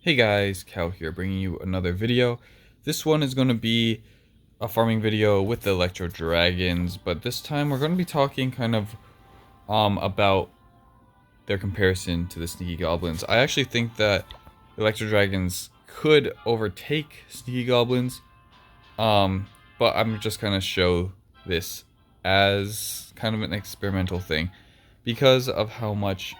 Hey guys, Cal here bringing you another video. This one is going to be a farming video with the Electro Dragons, but this time we're going to be talking kind of about their comparison to the Sneaky Goblins. I actually think that Electro Dragons could overtake Sneaky Goblins, but I'm just going to show this as kind of an experimental thing because of how much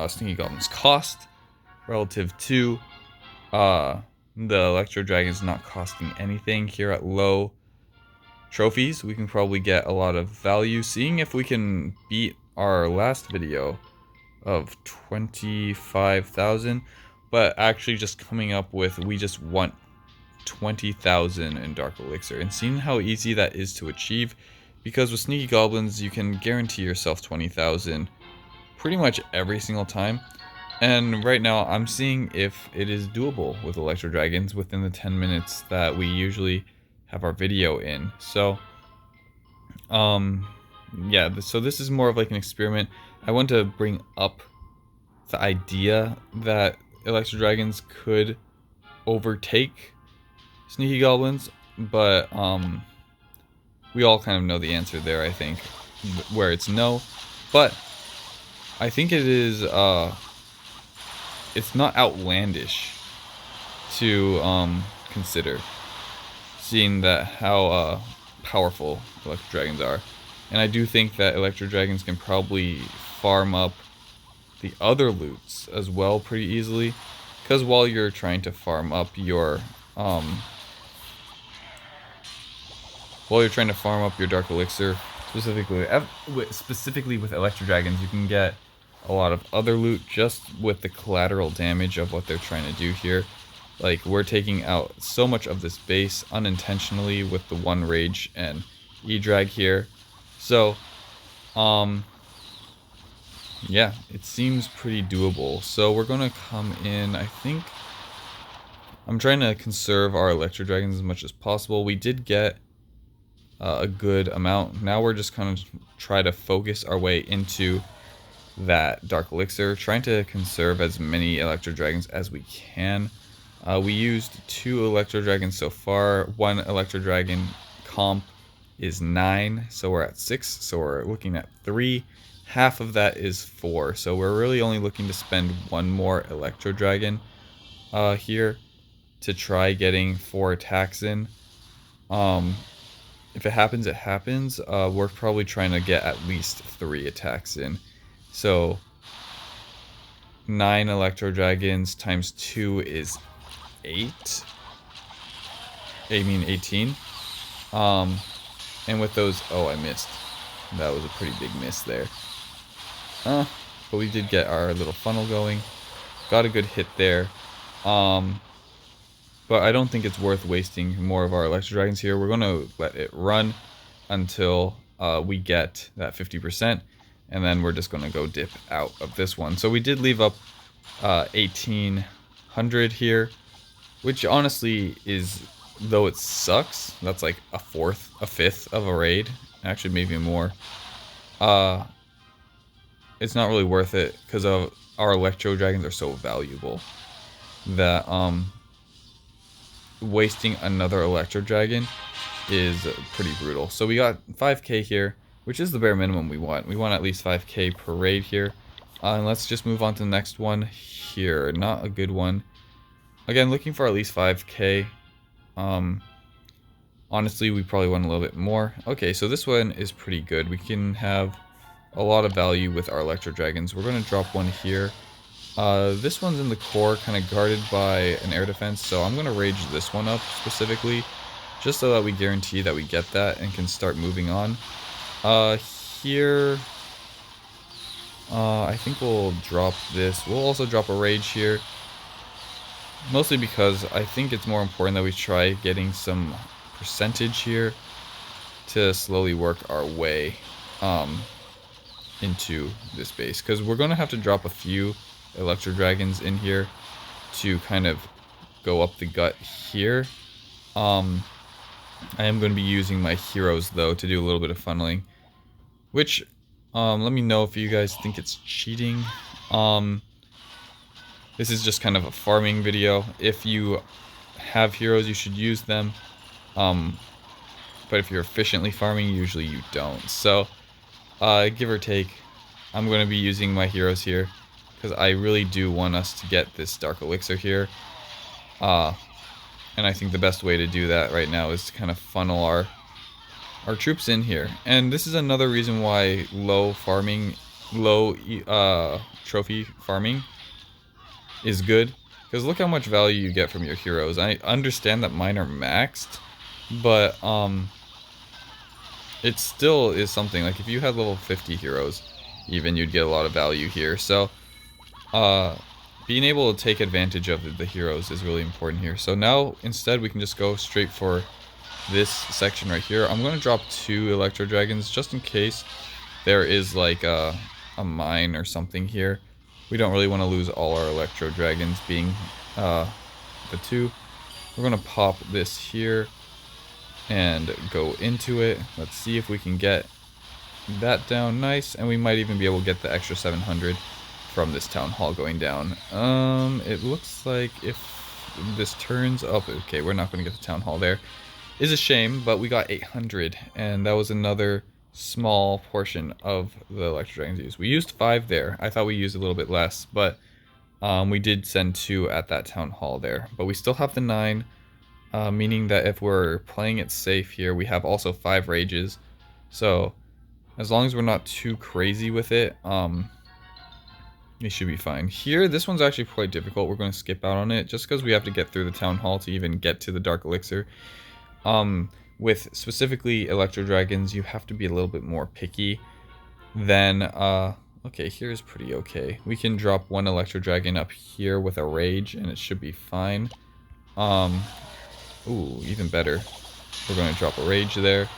Sneaky Goblins cost relative to the Electro Dragons not costing anything. Here at low trophies, we can probably get a lot of value, seeing if we can beat our last video of 25,000, but actually just coming up with, we just want 20,000 in Dark Elixir, and seeing how easy that is to achieve, because with Sneaky Goblins, you can guarantee yourself 20,000 pretty much every single time. And right now, I'm seeing if it is doable with Electro Dragons within the 10 minutes that we usually have our video in. So, yeah, so this is more of like an experiment. I want to bring up the idea that Electro Dragons could overtake Sneaky Goblins, but we all kind of know the answer there, I think, where it's no. But I think it is, it's not outlandish to consider, seeing that how powerful Electro Dragons are. And I do think that Electro Dragons can probably farm up the other loots as well pretty easily, because while you're trying to farm up your Dark Elixir, specifically with Electro Dragons, you can get a lot of other loot just with the collateral damage of what they're trying to do here. Like, we're taking out so much of this base unintentionally with the one rage and E-drag here. So, yeah, it seems pretty doable. So we're gonna come in, I think, I'm trying to conserve our Electro Dragons as much as possible. We did get a good amount. Now we're just kind of try to focus our way into that Dark Elixir, trying to conserve as many Electro Dragons as we can. We used 2 Electro Dragons so far. 1 Electro Dragon comp is 9, so we're at 6, so we're looking at 3. Half of that is 4, so we're really only looking to spend 1 more Electro Dragon here to try getting 4 attacks in. If it happens, it happens. We're probably trying to get at least 3 attacks in. So 9 Electro Dragons times 2 is 8. I mean 18. And with those, oh, I missed. That was a pretty big miss there. But we did get our little funnel going. Got a good hit there. But I don't think it's worth wasting more of our Electro Dragons here. We're going to let it run until we get that 50%. And then we're just going to go dip out of this one. So we did leave up 1,800 here, which honestly is, though it sucks, that's like a fifth of a raid. Actually, maybe more. It's not really worth it because of our Electro Dragons are so valuable that wasting another Electro Dragon is pretty brutal. So we got 5k here, which is the bare minimum we want. We want at least 5k per raid here. And let's just move on to the next one here. Not a good one. Again, looking for at least 5k. Honestly, we probably want a little bit more. Okay, so this one is pretty good. We can have a lot of value with our Electro Dragons. We're going to drop one here. This one's in the core, kind of guarded by an air defense, so I'm going to rage this one up specifically, just so that we guarantee that we get that and can start moving on. Here, I think we'll drop this. We'll also drop a rage here, mostly because I think it's more important that we try getting some percentage here to slowly work our way into this base, because we're going to have to drop a few Electro Dragons in here to kind of go up the gut here. I am going to be using my heroes though to do a little bit of funneling, which let me know if you guys think it's cheating. This is just kind of a farming video. If you have heroes, you should use them. But if you're efficiently farming, usually you don't. So, give or take, I'm going to be using my heroes here because I really do want us to get this Dark Elixir here. And I think the best way to do that right now is to kind of funnel our troops in here. And this is another reason why low trophy farming is good. Because look how much value you get from your heroes. I understand that mine are maxed, but it still is something. Like if you had level 50 heroes, even, you'd get a lot of value here. So being able to take advantage of the heroes is really important here. So now instead we can just go straight for this section right here. I'm going to drop 2 Electro Dragons just in case there is like a mine or something here. We don't really want to lose all our Electro Dragons being the 2. We're going to pop this here and go into it. Let's see if we can get that down nice, and we might even be able to get the extra 700 from this town hall going down. It looks like if this turns up, okay, we're not going to get the town hall there. Is a shame, but we got 800, and that was another small portion of the Electro Dragons used. We used 5 there. I thought we used a little bit less, but we did send 2 at that town hall there. But we still have the 9, meaning that if we're playing it safe here, we have also 5 rages. So as long as we're not too crazy with it, it should be fine. Here, this one's actually quite difficult. We're going to skip out on it just because we have to get through the town hall to even get to the Dark Elixir. With specifically Electro Dragons, you have to be a little bit more picky than, okay, here's pretty okay. We can drop 1 Electro Dragon up here with a rage, and it should be fine. Ooh, even better. We're going to drop a rage there.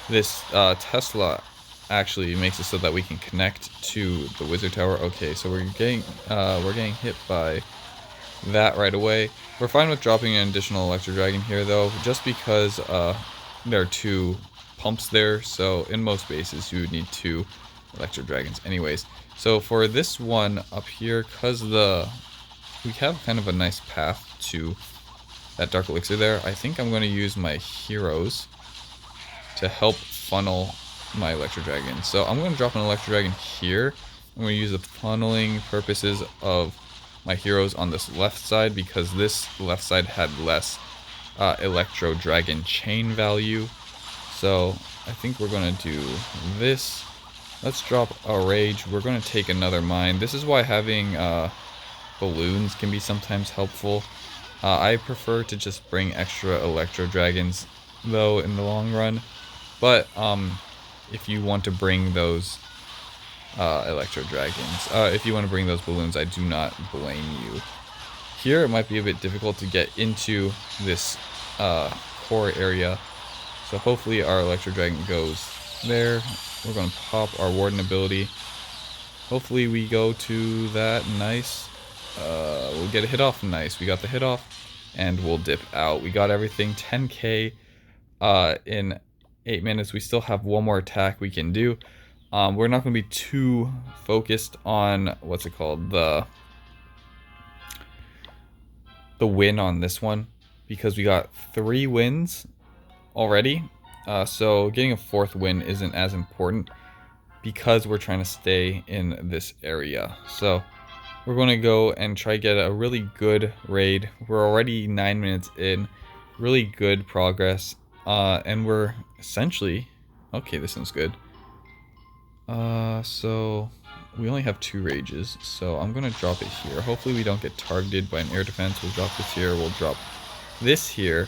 This, Tesla actually makes it so that we can connect to the wizard tower. Okay, so we're getting hit by that right away. We're fine with dropping an additional Electro Dragon here though, just because there are 2 pumps there, so in most bases you would need 2 Electro Dragons anyways. So for this one up here, because we have kind of a nice path to that Dark Elixir there, I think I'm going to use my heroes to help funnel my Electro Dragon. So I'm going to drop an Electro Dragon here. I'm going to use the funneling purposes of my heroes on this left side because this left side had less Electro Dragon chain value. So I think we're going to do this. Let's drop a rage. We're going to take another mine. This is why having balloons can be sometimes helpful. I prefer to just bring extra Electro Dragons though in the long run. But if you want to bring those Electro Dragons, if you want to bring those balloons, I do not blame you. Here it might be a bit difficult to get into this core area, so hopefully our Electro Dragon goes there. We're going to pop our Warden ability. Hopefully we go to that. Nice. We'll get a hit off. Nice. We got the hit off, and we'll dip out. We got everything. 10k in 8 minutes. We still have one more attack we can do. We're not going to be too focused on what's it called, the win on this one, because we got 3 wins already. So getting a 4th win isn't as important because we're trying to stay in this area. So we're going to go and try to get a really good raid. We're already 9 minutes in, really good progress, and we're essentially, okay, this sounds good. So we only have 2 rages, so I'm gonna drop it here. Hopefully we don't get targeted by an air defense. We'll drop this here, we'll drop this here.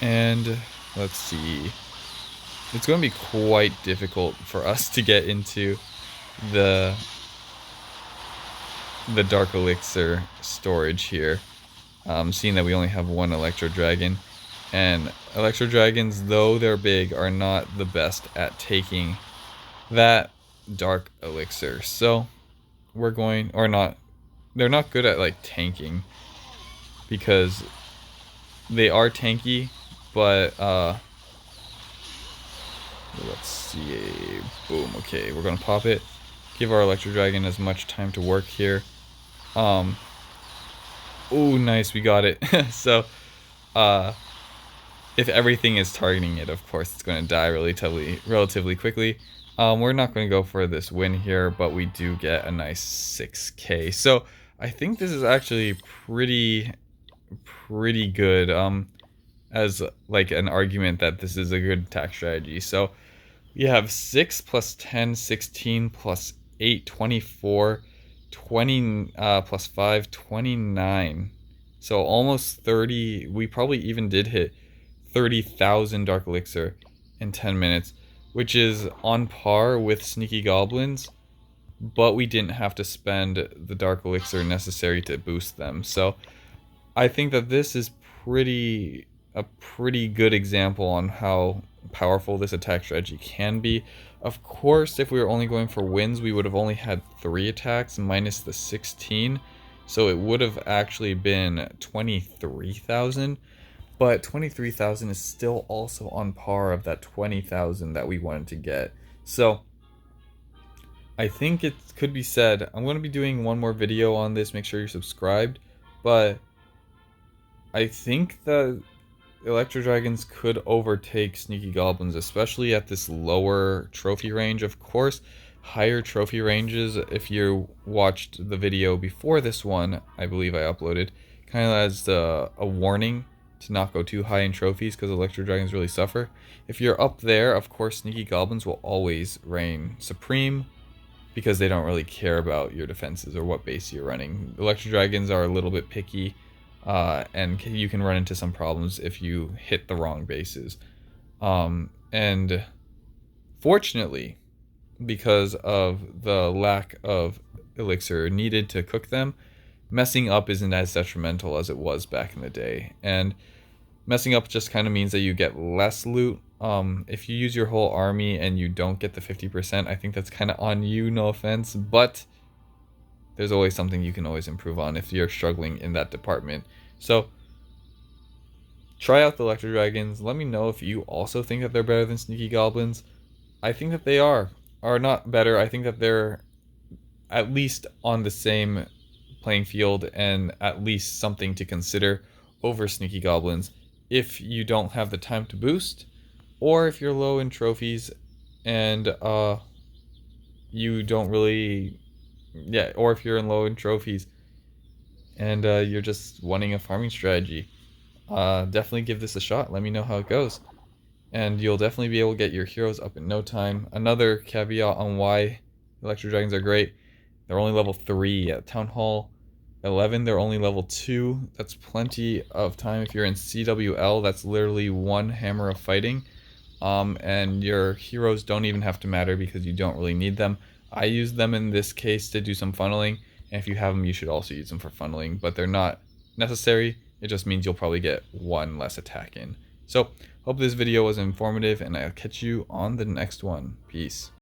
And let's see. It's gonna be quite difficult for us to get into the Dark Elixir storage here. Seeing that we only have 1 Electro Dragon. And Electro Dragons, though they're big, are not the best at taking that Dark Elixir. So we're going, or not, they're not good at like tanking, because they are tanky, but let's see, boom, okay, we're gonna pop it, give our Electro Dragon as much time to work here. Um, oh, nice, we got it. So, uh, if everything is targeting it, of course, it's going to die relatively quickly. We're not going to go for this win here, but we do get a nice 6k. So I think this is actually pretty good. As like an argument that this is a good attack strategy. So we have 6 plus 10, 16 plus 8, 24, 20 plus 5, 29. So almost 30. We probably even did hit 30,000 Dark Elixir in 10 minutes, which is on par with Sneaky Goblins, but we didn't have to spend the Dark Elixir necessary to boost them. So I think that this is a pretty good example on how powerful this attack strategy can be. Of course, if we were only going for wins, we would have only had 3 attacks minus the 16, so it would have actually been 23,000. But 23,000 is still also on par of that 20,000 that we wanted to get. So I think it could be said, I'm going to be doing one more video on this, make sure you're subscribed, but I think the Electro Dragons could overtake Sneaky Goblins, especially at this lower trophy range. Of course, higher trophy ranges, if you watched the video before this one, I believe I uploaded, kind of as a warning to not go too high in trophies because Electro Dragons really suffer. If you're up there, of course, Sneaky Goblins will always reign supreme because they don't really care about your defenses or what base you're running. Electro Dragons are a little bit picky, and you can run into some problems if you hit the wrong bases. And fortunately, because of the lack of elixir needed to cook them, messing up isn't as detrimental as it was back in the day. And messing up just kind of means that you get less loot. If you use your whole army and you don't get the 50%, I think that's kind of on you, no offense, but there's always something you can always improve on if you're struggling in that department. So try out the Electro Dragons. Let me know if you also think that they're better than Sneaky Goblins. I think that they are not better. I think that they're at least on the same playing field and at least something to consider over Sneaky Goblins if you don't have the time to boost, or if you're low in trophies and you don't really, or if you're in low in trophies and you're just wanting a farming strategy. Definitely give this a shot. Let me know how it goes, and you'll definitely be able to get your heroes up in no time. Another caveat on why Electro Dragons are great: they're only level 3 at Town Hall 11. They're only level 2. That's plenty of time. If you're in CWL, that's literally one hammer of fighting. And your heroes don't even have to matter because you don't really need them. I use them in this case to do some funneling, and if you have them, you should also use them for funneling, but they're not necessary. It just means you'll probably get one less attack in. So, hope this video was informative, and I'll catch you on the next one. Peace.